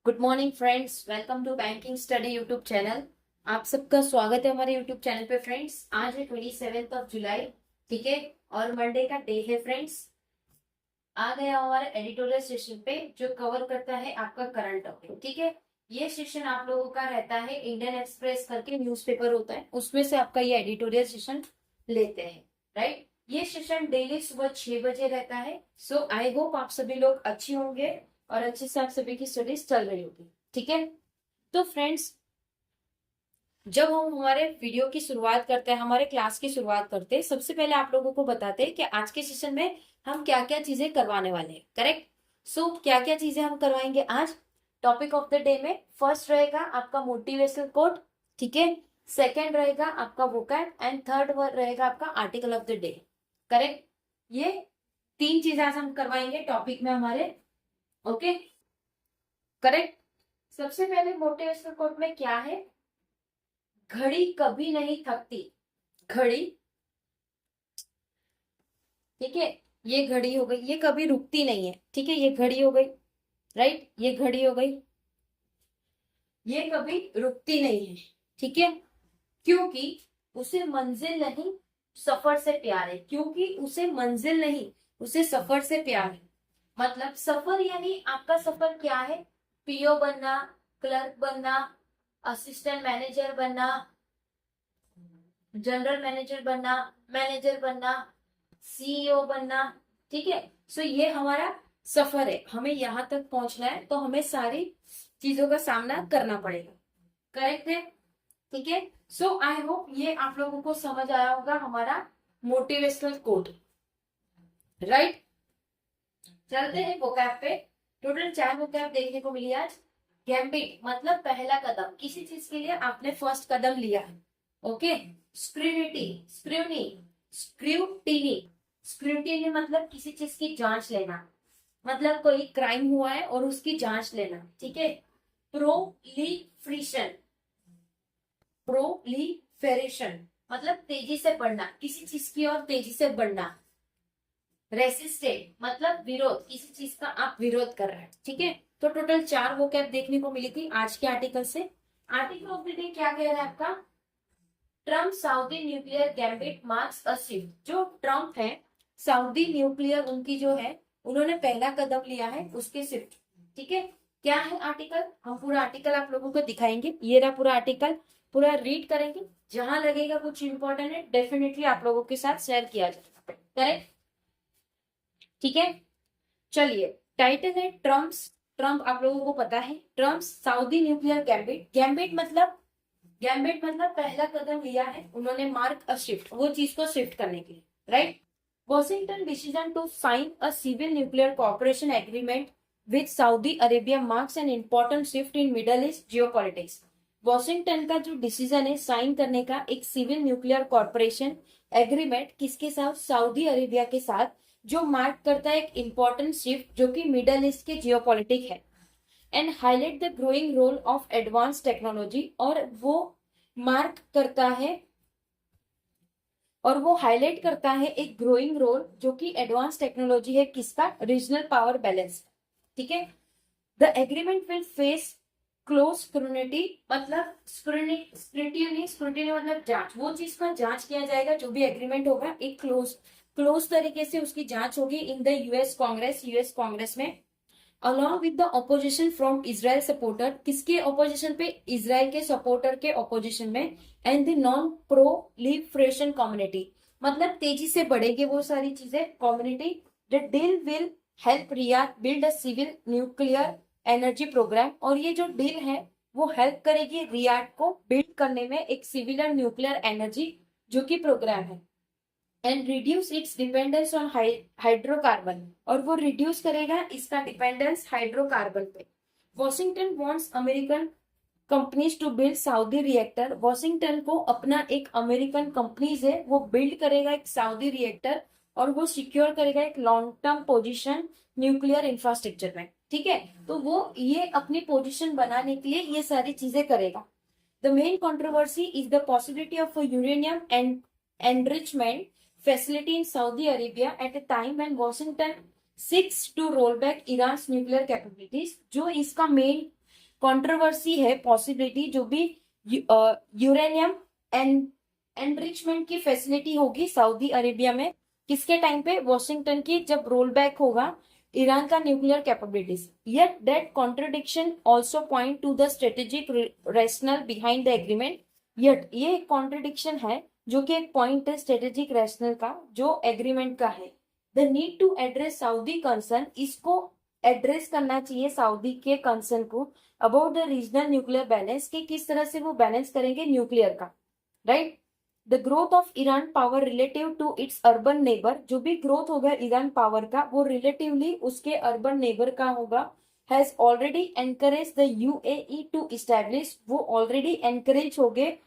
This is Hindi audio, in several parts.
Good morning friends, welcome to banking study YouTube channel. आप सबका स्वागत है हमारे यूट्यूब चैनल पे। फ्रेंड्स, आज है 27 जुलाई, ठीक है, और मंडे का डे है। फ्रेंड्स, आ गया हमारे एडिटोरियल सेशन पे जो कवर करता है आपका करंट अफेयर, ठीक है। ये सेशन आप लोगों का रहता है, इंडियन एक्सप्रेस करके न्यूज़पेपर होता है, उसमें से आपका ये एडिटोरियल सेशन लेते हैं, राइट। ये सेशन डेली सुबह 6 बजे रहता है। सो आई होप आप सभी लोग अच्छे होंगे और अच्छे से आप सभी की स्टडीज चल रही होगी, ठीक है। तो फ्रेंड्स, जब हम हमारे वीडियो की शुरुआत करते हैं, हमारे क्लास की शुरुआत करते हैं, सबसे पहले आप लोगों को बताते हैं कि आज के सेशन में हम क्या क्या चीजें करवाने वाले हैं, करेक्ट। सो क्या क्या चीजें हम करवाएंगे आज। टॉपिक ऑफ द डे में फर्स्ट रहेगा आपका मोटिवेशनल कोट, ठीक है। सेकेंड रहेगा आपका वोकैब एंड थर्ड रहेगा आपका article of the day, correct. ये तीन चीजें आज हम करवाएंगे टॉपिक में हमारे, ओके, करेक्ट। सबसे पहले मोटिवेशनल कोट में क्या है, घड़ी कभी नहीं थकती। घड़ी, ठीक है, ये घड़ी हो गई, ये कभी रुकती नहीं है, ठीक है, ये घड़ी हो गई, राइट, ये घड़ी हो गई, ये कभी रुकती नहीं है, ठीक है। क्योंकि उसे मंजिल नहीं सफर से प्यार है, क्योंकि उसे मंजिल नहीं उसे सफर से प्यार है। मतलब सफर यानी आपका सफर क्या है, पीओ बनना, क्लर्क बनना, असिस्टेंट मैनेजर बनना, जनरल मैनेजर बनना, मैनेजर बनना, सीईओ बनना, ठीक है। सो ये हमारा सफर है, हमें यहाँ तक पहुंचना है, तो हमें सारी चीजों का सामना करना पड़ेगा, करेक्ट है, ठीक है। सो आई होप ये आप लोगों को समझ आया होगा हमारा मोटिवेशनल कोट, राइट। चलते हैं वोकैब पे। टोटल 4 वोकैब देखने को मिली आज। गैम्बिट मतलब पहला कदम, किसी चीज के लिए आपने फर्स्ट कदम लिया है, ओके। स्क्रूनिटी, स्क्रूनी, स्क्रूटिनी, स्क्रूटिनी मतलब किसी चीज की जांच लेना, मतलब कोई क्राइम हुआ है और उसकी जांच लेना, ठीक है। प्रोलीफ्रेशन, प्रोलीफेरेशन मतलब तेजी से बढ़ना, किसी चीज की और तेजी से बढ़ना। रेसिस्टेंट मतलब विरोध, किसी चीज का आप विरोध कर रहे हैं, ठीक है। तो टोटल 4 वोकैब देखने को मिली थी आज के आर्टिकल से। आर्टिकल ऑफ द डे क्या कह रहा है आपका, Trump Saudi nuclear gambit marks a shift. जो ट्रम्प है, सऊदी न्यूक्लियर उनकी जो है, उन्होंने पहला कदम लिया है उसके शिफ्ट, ठीक है। क्या है आर्टिकल, हम पूरा आर्टिकल आप लोगों को दिखाएंगे, ये रहा पूरा आर्टिकल, पूरा रीड करेंगे, जहां लगेगा कुछ इंपॉर्टेंट है डेफिनेटली आप लोगों के साथ शेयर किया जाएगा, करेक्ट, ठीक है। चलिए, टाइटल है ट्रम्प्स, ट्रम्प आप लोगों को पता है, Trump Saudi nuclear gambit. Gambit मतलब, गैम्बिट मतलब पहला कदम लिया है उन्होंने, मार्क अ शिफ्ट, वो चीज को शिफ्ट करने के लिए, right. Washington decision to sign a civil nuclear cooperation agreement with Saudi Arabia marks an important shift in Middle East geopolitics. Washington का जो डिसीजन है साइन करने का एक सिविल न्यूक्लियर कॉरपोरेशन एग्रीमेंट, किसके साथ, सऊदी अरेबिया के साथ, जो मार्क करता है एक इंपॉर्टेंट शिफ्ट जो कि मिडल ईस्ट के जियोपॉलिटिक है, and highlight the growing role of advance technology. और वो मार्क करता है और वो हाईलाइट करता है एक ग्रोइंग रोल जो कि एडवांस टेक्नोलॉजी है, किसका, रीजनल पावर बैलेंस, ठीक है। The agreement will face close scrutiny मतलब स्क्रूटिनी, स्क्रूटिनी मतलब जांच, वो चीज का जांच किया जाएगा, जो भी एग्रीमेंट होगा एक क्लोज क्लोज तरीके से उसकी जांच होगी in the US Congress, US Congress में, along with the opposition from Israel supporter, किसके ऑपोजिशन पे, इजराइल के सपोर्टर के ऑपोजिशन में, and the non proliferation community मतलब तेजी से बढ़ेगी वो सारी चीजें, community. The deal will help Riyadh build a civil nuclear energy programme, और ये जो डील है वो हेल्प करेगी रियाद को बिल्ड करने में एक सिविल और न्यूक्लियर एनर्जी जो कि प्रोग्राम है, and reduce its dependence on hydrocarbon, और वो रिड्यूस करेगा इसका डिपेंडेंस हाइड्रोकार्बन पे। Washington wants American companies to build Saudi reactor, Washington को अपना एक अमेरिकन कंपनीज है वो बिल्ड करेगा एक सऊदी रिएक्टर, और वो सिक्योर करेगा एक long term position nuclear infrastructure में, ठीक है। तो वो ये अपनी पोजीशन बनाने के लिए ये सारी चीजें करेगा। The main controversy is the possibility of uranium and enrichment facility in Saudi Arabia at a time when Washington seeks to roll back Iran nuclear capabilities. जो इसका मेन कंट्रोवर्सी है, पॉसिबिलिटी, जो भी यूरेनियम एनरिचमेंट की फैसिलिटी होगी सऊदी अरेबिया में, किसके टाइम पे, वॉशिंगटन की जब रोल बैक होगा ईरान का nuclear capabilities. Yet that contradiction also point to the strategic rationale behind the agreement. Yet ये एक कॉन्ट्रडिक्शन है, जो कि एक पॉइंट है स्ट्रेटेजिक रेशनल का, जो एग्रीमेंट का है। The need to address Saudi concern, इसको एड्रेस करना चाहिए सऊदी के कंसर्न को, about the regional nuclear balance, कि किस तरह से वो बैलेंस करेंगे न्यूक्लियर का, right. The growth of Iran power relative to its urban neighbour, जो भी ग्रोथ होगा ईरान पावर का वो रिलेटिवली उसके अर्बन नेबर का होगा। Has already encourage the UAE to establish, वो ऑलरेडी एनकरेज हो गए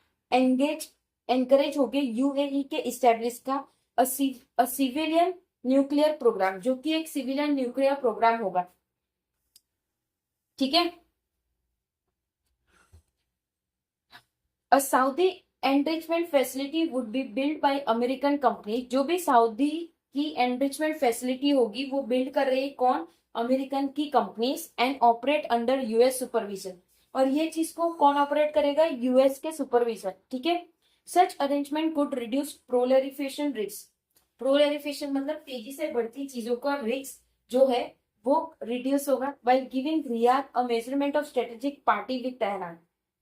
यूएई के इस्टेब्लिश का सिविलियन न्यूक्लियर प्रोग्राम, जो कि एक सिविलियन न्यूक्लियर प्रोग्राम होगा, ठीक है। A Saudi enrichment facility would be build by American company, जो भी सऊदी की एनरिचमेंट फैसिलिटी होगी वो बिल्ड कर रही है कौन, अमेरिकन की companies, and operate under US supervision, और ये चीज को कौन ऑपरेट करेगा, यूएस के सुपरविजन, ठीक है। Such arrangement could reduce proliferation risk, proliferation मतलब तेजी से बढ़ती चीजों का रिस्क जो है वो रिड्यूस होगा, while giving Riyadh a measurement of strategic party with Tehran,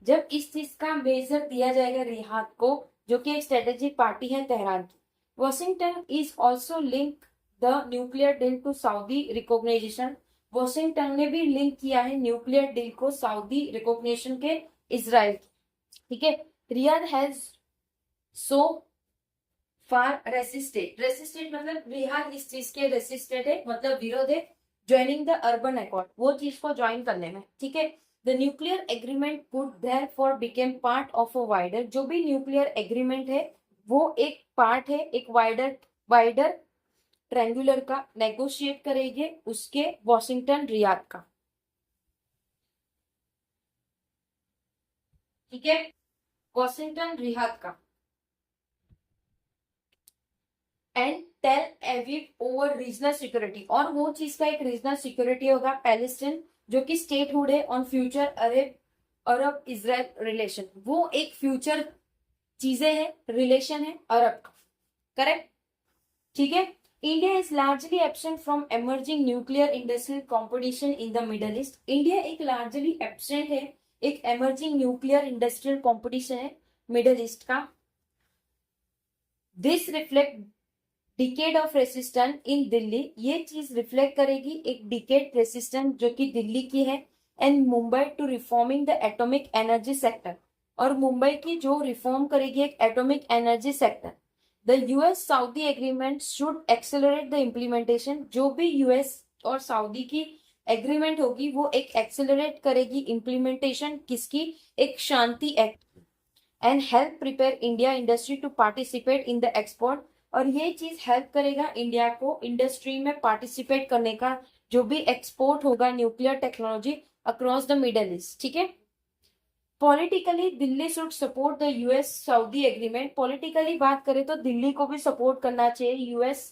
जब इस चीज का मेजर दिया जाएगा रियाद को, जो कि एक स्ट्रेटेजिक पार्टी है तेहरान की। Washington is also link the nuclear deal to Saudi recognisation, Washington ने भी लिंक किया है न्यूक्लियर डील को सऊदी रिकॉग्निशन के इजराइल की, ठीक है। Riyadh has so far resisted मतलब रियाद इस चीज के रेसिस्टेड है, मतलब विरोध है, ज्वाइनिंग द अर्बन अकॉर्ड, वो चीज को ज्वाइन करने में, ठीक है। The nuclear agreement could therefore became part of a wider, जो भी न्यूक्लियर एग्रीमेंट है वो एक पार्ट है, एक वाइडर ट्रायंगुलर का, नेगोशिएट करेंगे उसके वॉशिंगटन रियाद का, ठीक है, वॉशिंगटन रियाद का, and Tel Aviv over regional security, और वो चीज का एक रीजनल सिक्योरिटी होगा पैलेस्टीन, जो कि स्टेटहुड है, on future Arab Israel relation, वो एक फ्यूचर चीजें है, रिलेशन है अरब का, करेक्ट, ठीक है। India is largely absent from emerging nuclear industrial competition in the Middle east, India एक लार्जली एब्सेंट है, एक एमर्जिंग न्यूक्लियर इंडस्ट्रियल कॉम्पिटिशन है मिडल ईस्ट का। This reflect decade of resistance इन दिल्ली, ये चीज रिफ्लेक्ट करेगी एक डिकेड रेसिस्टेंस जो कि दिल्ली की है, and Mumbai to reforming the atomic energy sector, और मुंबई की जो रिफॉर्म करेगी एक atomic energy sector. The US Saudi agreement should accelerate the implementation, जो भी यूएस और सऊदी की एग्रीमेंट होगी वो एक एक्सेलरेट करेगी इम्प्लीमेंटेशन किसकी, एक Shanti act, and help prepare India industry to participate in the export, और ये चीज हेल्प करेगा इंडिया को इंडस्ट्री में पार्टिसिपेट करने का, जो भी एक्सपोर्ट होगा nuclear technology across the Middle East, ठीक है। Politically Delhi should support the US Saudi agreement, politically बात करें तो दिल्ली को भी सपोर्ट करना चाहिए यूएस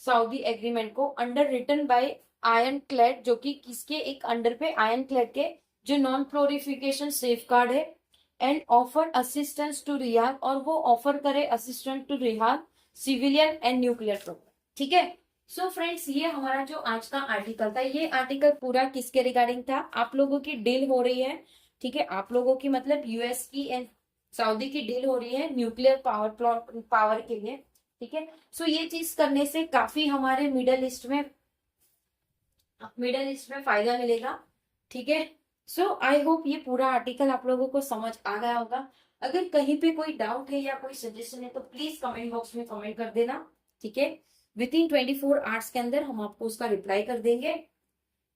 सऊदी एग्रीमेंट को, underwritten by ironclad, जो कि किसके एक अंडर पे, आयरन क्लेड के, जो नॉन प्रोलिफिकेशन सेफगार्ड है, and offer assistance to Riyadh, और वो ऑफर करे assistance to Riyadh civilian and nuclear program, ठीक है। सो फ्रेंड्स, ये हमारा जो आज का आर्टिकल था, ये आर्टिकल पूरा किसके रिगार्डिंग था, आप लोगों की डील हो रही है, ठीक है, आप लोगों की मतलब यूएस की एंड सऊदी की डील हो रही है न्यूक्लियर पावर के लिए, ठीक है। सो ये चीज करने से काफी हमारे मिडल ईस्ट में फायदा मिलेगा, ठीक है। सो आई होप ये पूरा आर्टिकल आप लोगों को समझ आ गया होगा। अगर कहीं पे कोई डाउट है या कोई सजेशन है तो प्लीज कमेंट बॉक्स में कमेंट कर देना, ठीक है। विद इन 24 आवर्स के अंदर हम आपको उसका रिप्लाई कर देंगे।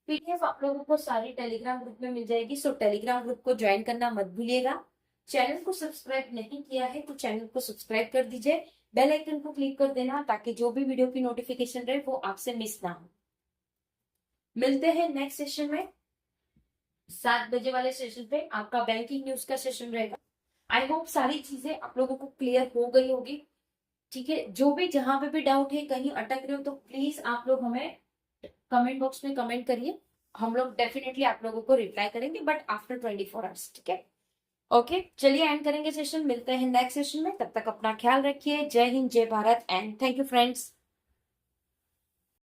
पीडीएफ आप लोगों को सारी टेलीग्राम ग्रुप में मिल जाएगी, सो टेलीग्राम ग्रुप को ज्वाइन करना मत भूलिएगा। चैनल को सब्सक्राइब नहीं किया है तो चैनल को सब्सक्राइब कर दीजिए, बेल आइकन को क्लिक कर देना ताकि जो भी वीडियो की नोटिफिकेशन रहे वो आपसे मिस ना हो। मिलते हैं नेक्स्ट सेशन में, 7 बजे वाले सेशन पे आपका बैंकिंग न्यूज का सेशन रहेगा। आई होप सारी चीजें आप लोगों को क्लियर हो गई होगी, ठीक है। जो भी जहां पे भी डाउट है, कहीं अटक रहे हो तो प्लीज आप लोग हमें कमेंट बॉक्स में कमेंट करिए, हम लोग डेफिनेटली आप लोगों को रिप्लाई करेंगे, बट आफ्टर 24 आवर्स, ठीक है। ओके, चलिए एंड करेंगे सेशन, मिलते हैं नेक्स्ट सेशन में, तब तक अपना ख्याल रखिए। जय हिंद, जय Bharat and thank you friends.